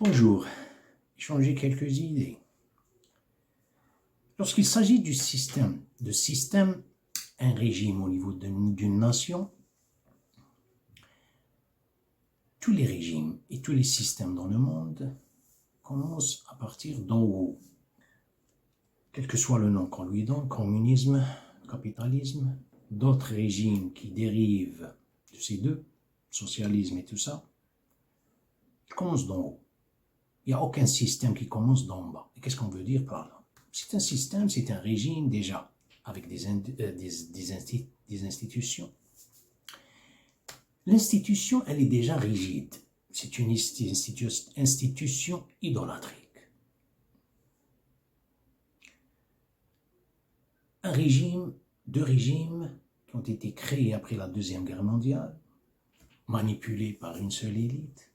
Bonjour, échanger quelques idées. Lorsqu'il s'agit du système, un régime au niveau d'une nation, tous les régimes et tous les systèmes dans le monde commencent à partir d'en haut. Quel que soit le nom qu'on lui donne, communisme, capitalisme, d'autres régimes qui dérivent de ces deux, socialisme et tout ça, ils commencent d'en haut. Il n'y a aucun système qui commence d'en bas. Et qu'est-ce qu'on veut dire par là? C'est un système, c'est un régime déjà, avec des institutions. L'institution, elle est déjà rigide. C'est une institution idolâtrique. Un régime, deux régimes qui ont été créés après la Deuxième Guerre mondiale, manipulés par une seule élite.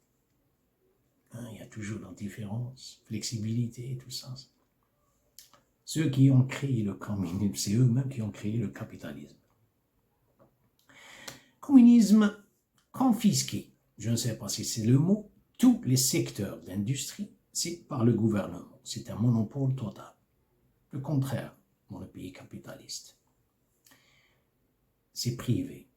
Il y a toujours l'indifférence, flexibilité, tout ça. Ceux qui ont créé le communisme, c'est eux-mêmes qui ont créé le capitalisme. Communisme confisqué, je ne sais pas si c'est le mot, tous les secteurs d'industrie, c'est par le gouvernement. C'est un monopole total. Le contraire dans le pays capitaliste. C'est privé.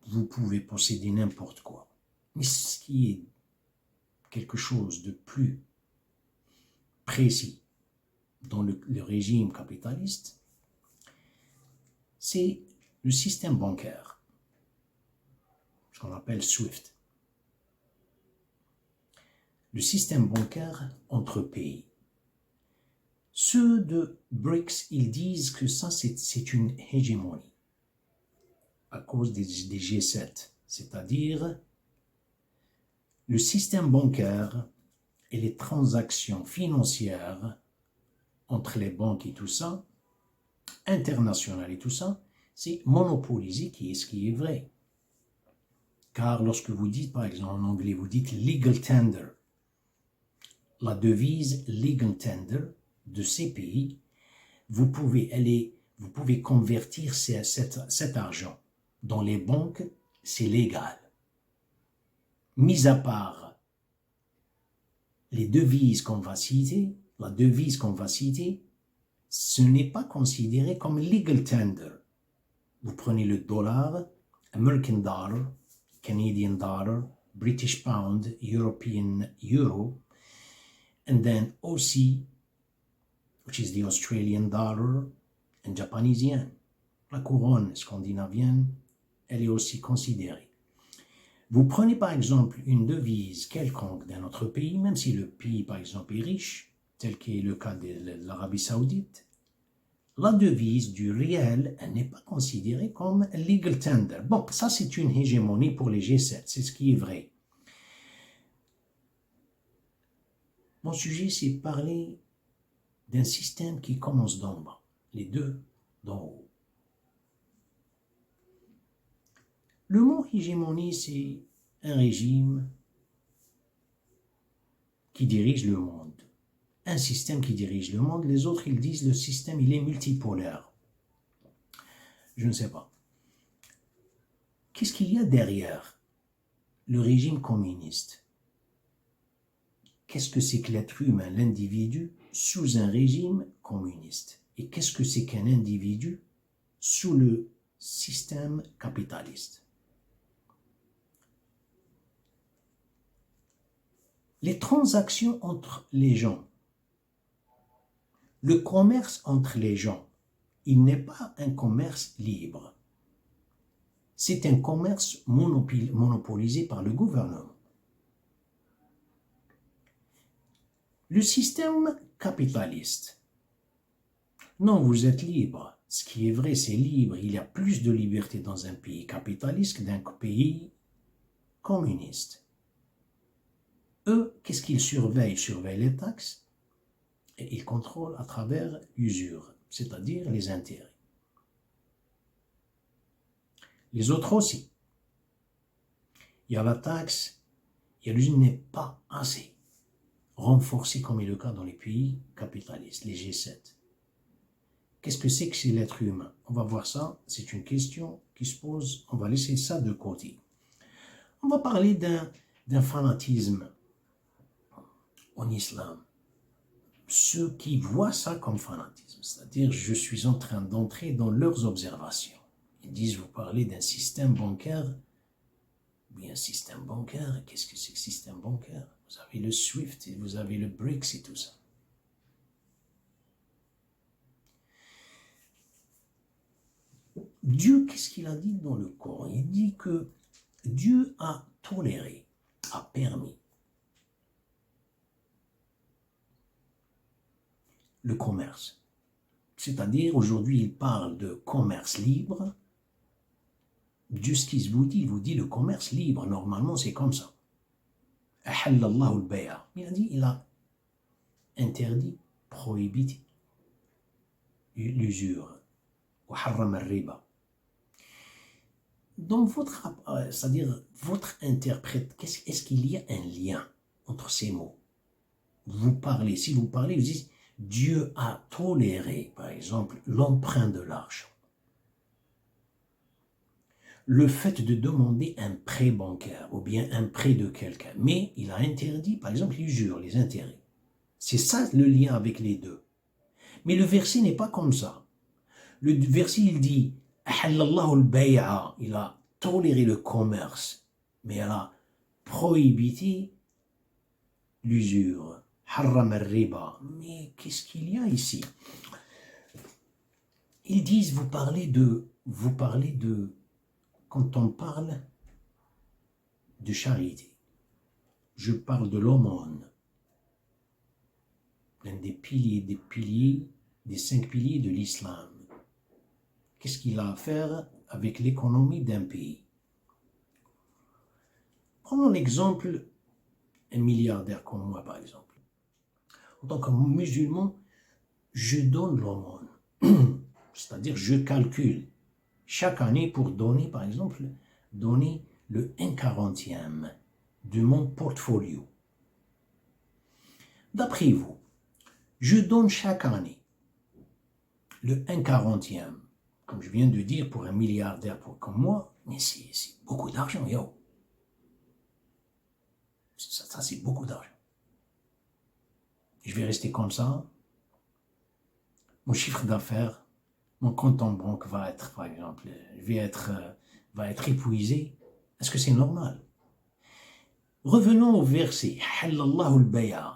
Vous pouvez posséder n'importe quoi. Mais ce qui est quelque chose de plus précis dans le régime capitaliste, c'est le système bancaire, ce qu'on appelle SWIFT. Le système bancaire entre pays. Ceux de BRICS, ils disent que ça, c'est une hégémonie à cause des G7, c'est-à-dire le système bancaire et les transactions financières entre les banques et tout ça, internationales et tout ça, c'est monopolisé ce qui est vrai. Car lorsque vous dites, par exemple en anglais, vous dites legal tender, la devise legal tender de ces pays, vous pouvez convertir cet argent dans les banques, c'est légal. Mis à part les devises qu'on va citer, la devise qu'on va citer, ce n'est pas considéré comme legal tender. Vous prenez le dollar, American dollar, Canadian dollar, British pound, European euro, and then aussi, which is the Australian dollar and Japanese yen. La couronne scandinavienne, elle est aussi considérée. Vous prenez par exemple une devise quelconque d'un autre pays, même si le pays par exemple est riche, tel qu'est le cas de l'Arabie Saoudite, la devise du riel n'est pas considérée comme legal tender. Bon, ça c'est une hégémonie pour les G7, c'est ce qui est vrai. Mon sujet, c'est parler d'un système qui commence d'en bas, les deux d'en haut. Le mot hégémonie, c'est un régime qui dirige le monde. Un système qui dirige le monde, les autres, ils disent le système, il est multipolaire. Je ne sais pas. Qu'est-ce qu'il y a derrière le régime communiste? Qu'est-ce que c'est que l'être humain, l'individu, sous un régime communiste? Et qu'est-ce que c'est qu'un individu sous le système capitaliste? Les transactions entre les gens, le commerce entre les gens, il n'est pas un commerce libre. C'est un commerce monopolisé par le gouvernement. Le système capitaliste, non, vous êtes libre. Ce qui est vrai, c'est libre. Il y a plus de liberté dans un pays capitaliste que dans un pays communiste. Eux, qu'est-ce qu'ils surveillent? Ils surveillent les taxes et ils contrôlent à travers l'usure, c'est-à-dire les intérêts. Les autres aussi. Il y a la taxe, et l'usure n'est pas assez renforcée comme est le cas dans les pays capitalistes, les G7. Qu'est-ce que c'est l'être humain? On va voir ça, c'est une question qui se pose, on va laisser ça de côté. On va parler d'un fanatisme en islam ceux qui voient ça comme fanatisme, c'est-à-dire je suis en train d'entrer dans leurs observations. Ils disent, vous parlez d'un système bancaire, oui, un système bancaire, qu'est-ce que c'est que système bancaire? Vous avez le SWIFT, et vous avez le BRICS et tout ça. Dieu, qu'est-ce qu'il a dit dans le Coran? Il dit que Dieu a toléré, a permis le commerce. C'est-à-dire, aujourd'hui, il parle de commerce libre. Dieu, ce qu'il vous dit le commerce libre. Normalement, c'est comme ça. Il a dit, il a interdit, prohibé l'usure. Dans votre, c'est-à-dire, votre interprète, est-ce qu'il y a un lien entre ces mots? Vous parlez, si vous parlez, vous dites, Dieu a toléré, par exemple, l'emprunt de l'argent. Le fait de demander un prêt bancaire ou bien un prêt de quelqu'un, mais il a interdit, par exemple, l'usure, les intérêts. C'est ça le lien avec les deux. Mais le verset n'est pas comme ça. Le verset, il dit, il a toléré le commerce, mais il a prohibé l'usure. Mais qu'est-ce qu'il y a ici? Ils disent, vous parlez de, quand on parle de charité, je parle de l'aumône, l'un des piliers, des 5 piliers de l'islam. Qu'est-ce qu'il a à faire avec l'économie d'un pays? Prenons l'exemple, un milliardaire comme moi par exemple. En tant que musulman, je donne l'aumône. C'est-à-dire, je calcule chaque année pour donner, par exemple, donner le 1/40 de mon portfolio. D'après vous, je donne chaque année le 1/40, comme je viens de dire, pour un milliardaire comme moi, mais c'est beaucoup d'argent, yo. Ça c'est beaucoup d'argent. Je vais rester comme ça. Mon chiffre d'affaires, mon compte en banque va être, par exemple, va être épuisé. Est-ce que c'est normal? Revenons au verset,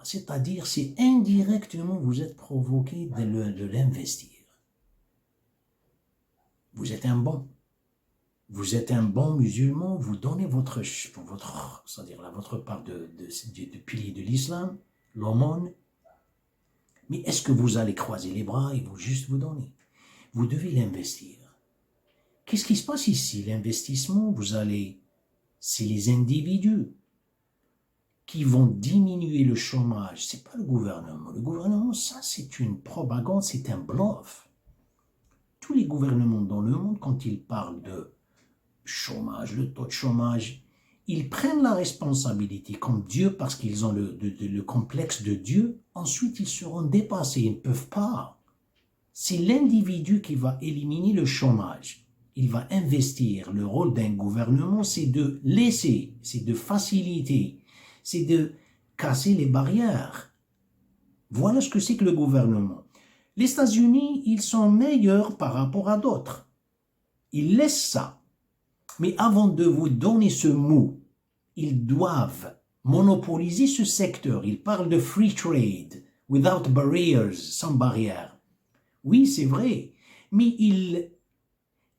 c'est-à-dire, c'est indirectement vous êtes provoqué de l'investir. Vous êtes un bon musulman, vous donnez c'est-à-dire votre part de pilier de l'islam, l'aumône. Mais est-ce que vous allez croiser les bras et juste vous donner? Vous devez l'investir. Qu'est-ce qui se passe ici? L'investissement, c'est les individus qui vont diminuer le chômage. Ce n'est pas le gouvernement. Le gouvernement, ça, c'est une propagande, c'est un bluff. Tous les gouvernements dans le monde, quand ils parlent de chômage, le taux de chômage, ils prennent la responsabilité comme Dieu parce qu'ils ont le complexe de Dieu. Ensuite, ils seront dépassés. Ils ne peuvent pas. C'est l'individu qui va éliminer le chômage. Il va investir. Le rôle d'un gouvernement, c'est de laisser, c'est de faciliter, c'est de casser les barrières. Voilà ce que c'est que le gouvernement. Les États-Unis, ils sont meilleurs par rapport à d'autres. Ils laissent ça. Mais avant de vous donner ce mot, ils doivent monopoliser ce secteur. Ils parlent de free trade, without barriers, sans barrières. Oui, c'est vrai, mais ils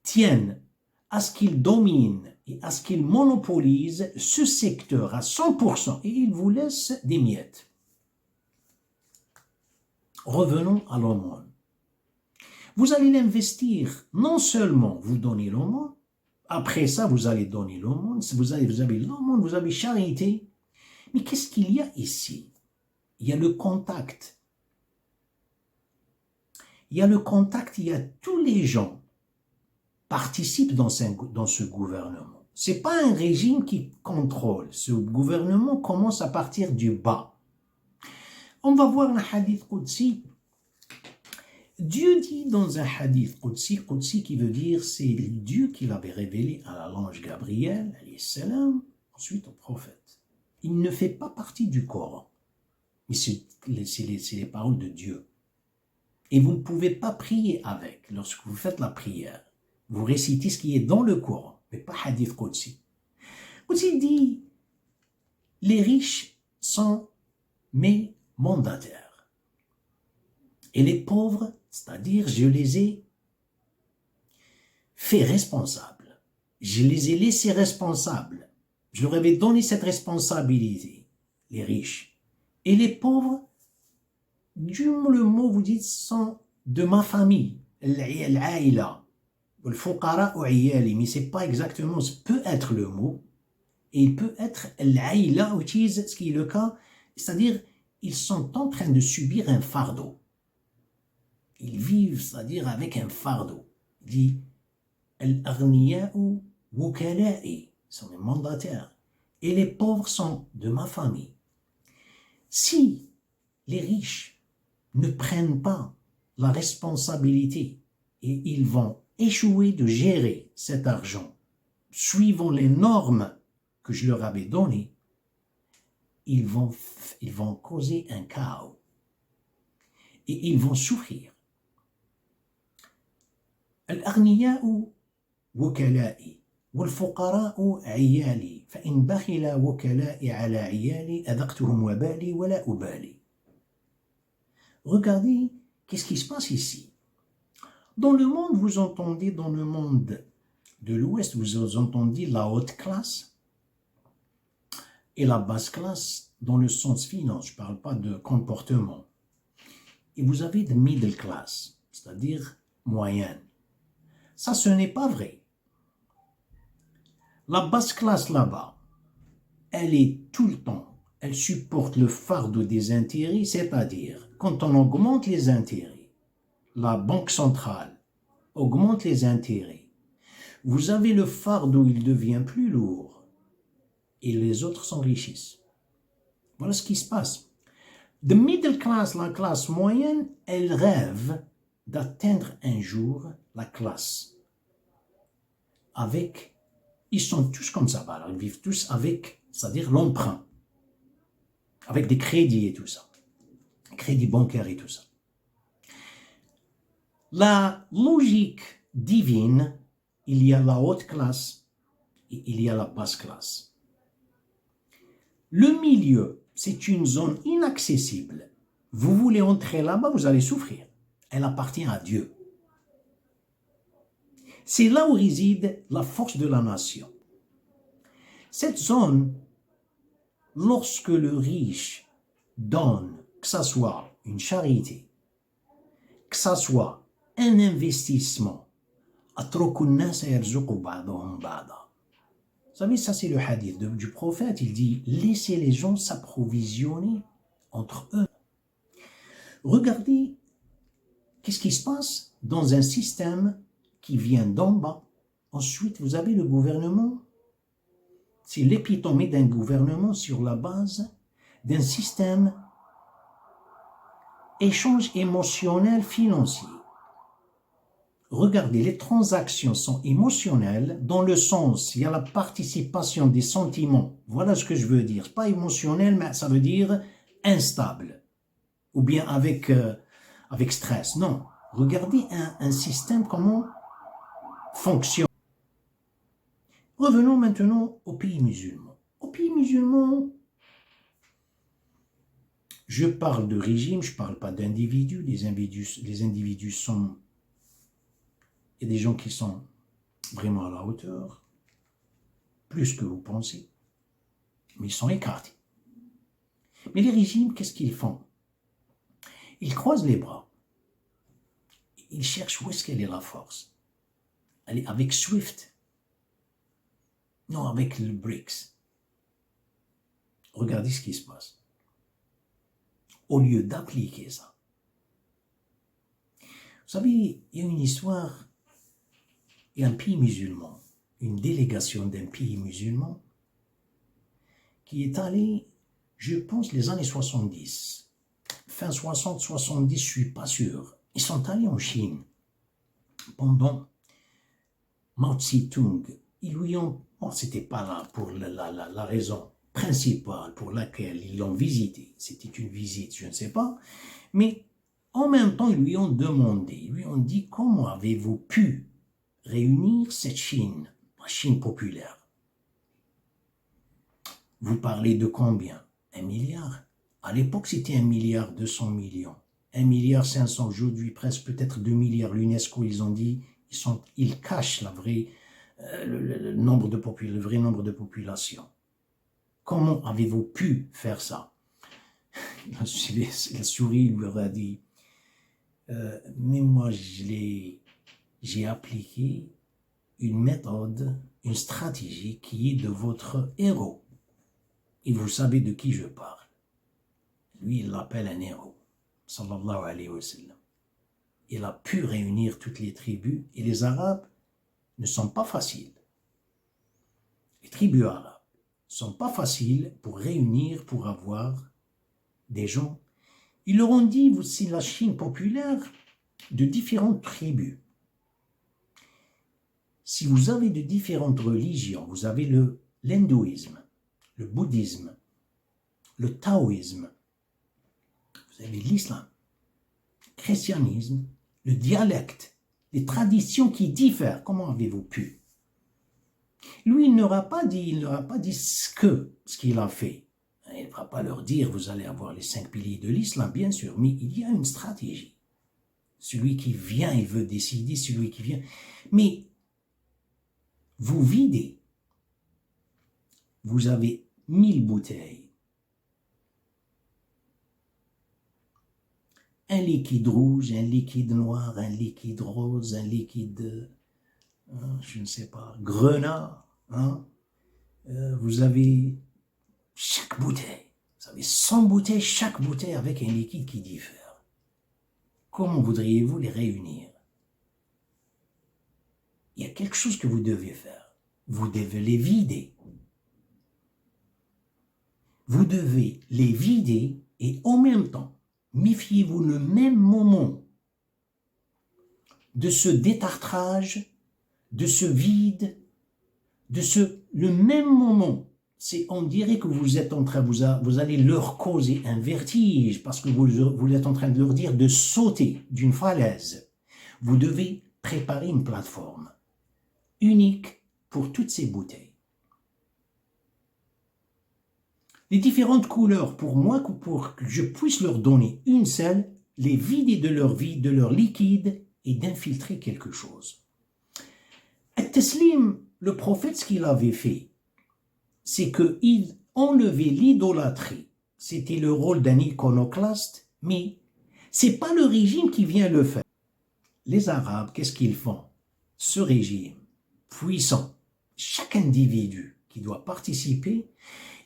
tiennent à ce qu'ils dominent et à ce qu'ils monopolisent ce secteur à 100% et ils vous laissent des miettes. Revenons à l'aumône. Vous allez l'investir, non seulement vous donnez l'aumône, après ça vous allez donner l'aumône, vous avez l'aumône, vous avez charité, mais qu'est-ce qu'il y a ici? Il y a le contact. Il y a le contact, il y a tous les gens participent dans ce gouvernement. Ce n'est pas un régime qui contrôle. Ce gouvernement commence à partir du bas. On va voir un hadith Qudsi. Dieu dit dans un hadith Qudsi qui veut dire c'est Dieu qui l'avait révélé à l'ange Gabriel, alayhi salam, ensuite au prophète. Il ne fait pas partie du Coran. mais c'est les paroles de Dieu. Et vous ne pouvez pas prier avec. Lorsque vous faites la prière, vous récitez ce qui est dans le Coran, mais pas hadith Qudsi. Qudsi dit, les riches sont mes mandataires. Et les pauvres, c'est-à-dire je les ai fait responsables. Je les ai laissés responsables. Je leur avais donné cette responsabilité, les riches. Et les pauvres, le mot vous dites, sont de ma famille, l'Aïla, le fuqara ou ayali, mais c'est pas exactement, ce peut être le mot, et il peut être l'Aïla, utilise ce qui est le cas, c'est-à-dire, ils sont en train de subir un fardeau. Ils vivent, c'est-à-dire, avec un fardeau. Il dit, al-aghniya'u wukala'i, sont les mandataires, et les pauvres sont de ma famille. Si les riches ne prennent pas la responsabilité et ils vont échouer de gérer cet argent suivant les normes que je leur avais données, ils vont causer un chaos et ils vont souffrir. Al-aghniya'u wukala'i والفقراء عيالي فإن بخل وكلائي على عيالي أذقتهم وبالي ولا أبالي. Regardez, qu'est-ce qui se passe ici? Dans le monde, vous entendez, dans le monde de l'Ouest, vous entendez la haute classe et la basse classe dans le sens finance, je ne parle pas de comportement. Et vous avez de middle class, c'est-à-dire moyenne. Ça, ce n'est pas vrai. La basse classe là-bas, elle est tout le temps, elle supporte le fardeau des intérêts, c'est-à-dire quand on augmente les intérêts, la banque centrale augmente les intérêts, vous avez le fardeau, il devient plus lourd et les autres s'enrichissent. Voilà ce qui se passe. The middle class, la classe moyenne, elle rêve d'atteindre un jour la classe avec. Ils sont tous comme ça, alors ils vivent tous avec, c'est-à-dire l'emprunt, avec des crédits et tout ça, crédits bancaires et tout ça. La logique divine, il y a la haute classe et il y a la basse classe. Le milieu, c'est une zone inaccessible. Vous voulez entrer là-bas, vous allez souffrir. Elle appartient à Dieu. C'est là où réside la force de la nation. Cette zone, lorsque le riche donne, que ce soit une charité, que ce soit un investissement, vous savez, ça c'est le hadith du prophète, il dit, laissez les gens s'approvisionner entre eux. Regardez, qu'est-ce qui se passe dans un système qui vient d'en bas. Ensuite, vous avez le gouvernement. C'est l'épitome d'un gouvernement sur la base d'un système échange émotionnel financier. Regardez, les transactions sont émotionnelles dans le sens, il y a la participation des sentiments. Voilà ce que je veux dire. Pas émotionnel, mais ça veut dire instable. Ou bien avec stress. Non. Regardez un système comment fonctionne. Revenons maintenant aux pays musulmans. Aux pays musulmans, je parle de régime, je ne parle pas d'individus. Les individus sont... Il y a des gens qui sont vraiment à la hauteur, plus que vous pensez, mais ils sont écartés. Mais les régimes, qu'est-ce qu'ils font? Ils croisent les bras. Ils cherchent où est-ce qu'elle est la force. Elle est avec SWIFT. Non, avec le BRICS. Regardez ce qui se passe. Au lieu d'appliquer ça. Vous savez, il y a une histoire, il y a un pays musulman, une délégation d'un pays musulman qui est allé, je pense, les années 70. Fin 60, 70, je ne suis pas sûr. Ils sont allés en Chine pendant Mao Tse-tung. Ils lui ont... Bon, c'était pas là pour la raison. principale pour laquelle ils l'ont visité, c'était une visite, je ne sais pas, mais en même temps, ils lui ont demandé, ils lui ont dit, comment avez-vous pu réunir cette Chine, la Chine populaire? Vous parlez de combien? 1 milliard. À l'époque, c'était 1,2 milliard. 1,5 milliard aujourd'hui, presque peut-être 2 milliards. L'UNESCO, ils ont dit, ils cachent la vraie, le nombre de le vrai nombre de population. Comment avez-vous pu faire ça? La souris lui aura dit, mais moi, j'ai appliqué une méthode, une stratégie qui est de votre héros. Et vous savez de qui je parle. Lui, il l'appelle un héros. Sallallahu alayhi wa sallam. Il a pu réunir toutes les tribus. Et les Arabes ne sont pas faciles. Les tribus arabes ne sont pas faciles pour réunir, pour avoir des gens. Ils leur ont dit, c'est la Chine populaire de différentes tribus. Si vous avez de différentes religions, vous avez l'hindouisme, le bouddhisme, le taoïsme, vous avez l'islam, le christianisme, le dialecte, les traditions qui diffèrent. Comment avez-vous pu? Lui, il n'aura pas dit ce qu'il a fait. Il ne va pas leur dire, vous allez avoir les 5 piliers de l'islam, bien sûr, mais il y a une stratégie. Celui qui vient, il veut décider, celui qui vient. Mais vous videz. Vous avez 1000 bouteilles. Un liquide rouge, un liquide noir, un liquide rose, un liquide, je ne sais pas, grenat. Vous avez chaque bouteille. Vous avez 100 bouteilles, chaque bouteille avec un liquide qui diffère. Comment voudriez-vous les réunir? Il y a quelque chose que vous devez faire. Vous devez les vider. Vous devez les vider et en même temps, méfiez-vous le même moment de ce détartrage, de ce vide, le même moment. On dirait que vous êtes en train, vous allez leur causer un vertige parce que vous êtes en train de leur dire de sauter d'une falaise. Vous devez préparer une plateforme unique pour toutes ces bouteilles. Les différentes couleurs, pour que je puisse leur donner une seule, les vider de leur vide, de leur liquide et d'infiltrer quelque chose. At-Taslim, le prophète, ce qu'il avait fait, c'est qu'il enlevait l'idolâtrie. C'était le rôle d'un iconoclaste, mais ce n'est pas le régime qui vient le faire. Les Arabes, qu'est-ce qu'ils font? Ce régime puissant, chaque individu qui doit participer,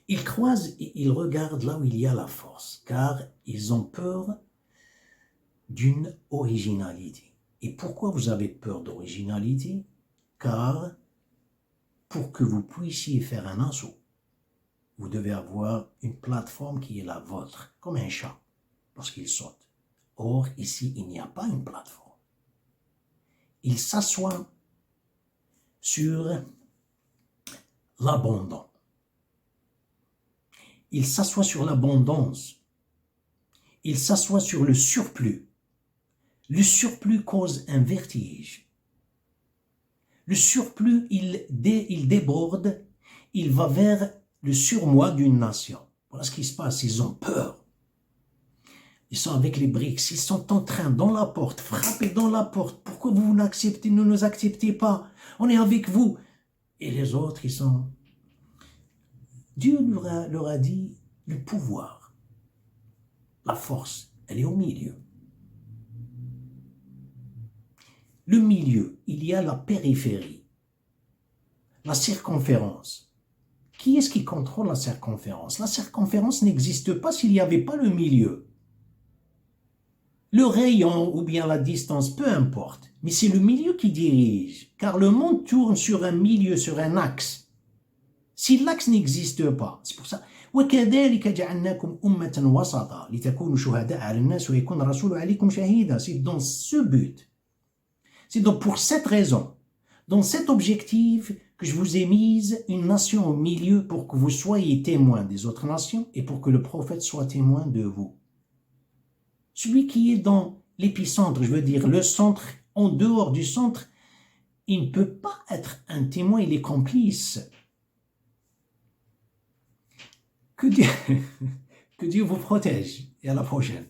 ils croisent et ils regardent là où il y a la force, car ils ont peur d'une originalité. Et pourquoi vous avez peur d'originalité? Car pour que vous puissiez faire un assaut, vous devez avoir une plateforme qui est la vôtre, comme un chat, lorsqu'il saute. Or, ici, il n'y a pas une plateforme. Il s'assoit sur l'abondance. Il s'assoit sur l'abondance. Il s'assoit sur le surplus. Le surplus cause un vertige. Le surplus, il déborde, il va vers le surmoi d'une nation. Voilà ce qui se passe, ils ont peur. Ils sont avec les BRICS, ils sont en train, dans la porte, frapper dans la porte. Pourquoi vous ne nous acceptez pas? On est avec vous. Et les autres, ils sont... Dieu leur a dit, le pouvoir, la force, elle est au milieu. Le milieu, il y a la périphérie, la circonférence. Qui est-ce qui contrôle la circonférence? La circonférence n'existe pas s'il n'y avait pas le milieu. Le rayon ou bien la distance, peu importe, mais c'est le milieu qui dirige, car le monde tourne sur un milieu, sur un axe. Si l'axe n'existe pas, c'est pour ça. وَكَذَلِكَ جَعَلْنَاكُمْ أُمَّةً وَسَطًا لِتَكُونُوا شُهَدَاءَ عَلَى النَّاسِ وَيَكُونَ الرَّسُولُ عَلَيْكُمْ شَهِيدًا. C'est dans ce but. C'est donc pour cette raison, dans cet objectif que je vous ai mise une nation au milieu pour que vous soyez témoins des autres nations et pour que le prophète soit témoin de vous. Celui qui est dans l'épicentre, je veux dire le centre, en dehors du centre, il ne peut pas être un témoin, il est complice. Que Dieu, que Dieu vous protège et à la prochaine.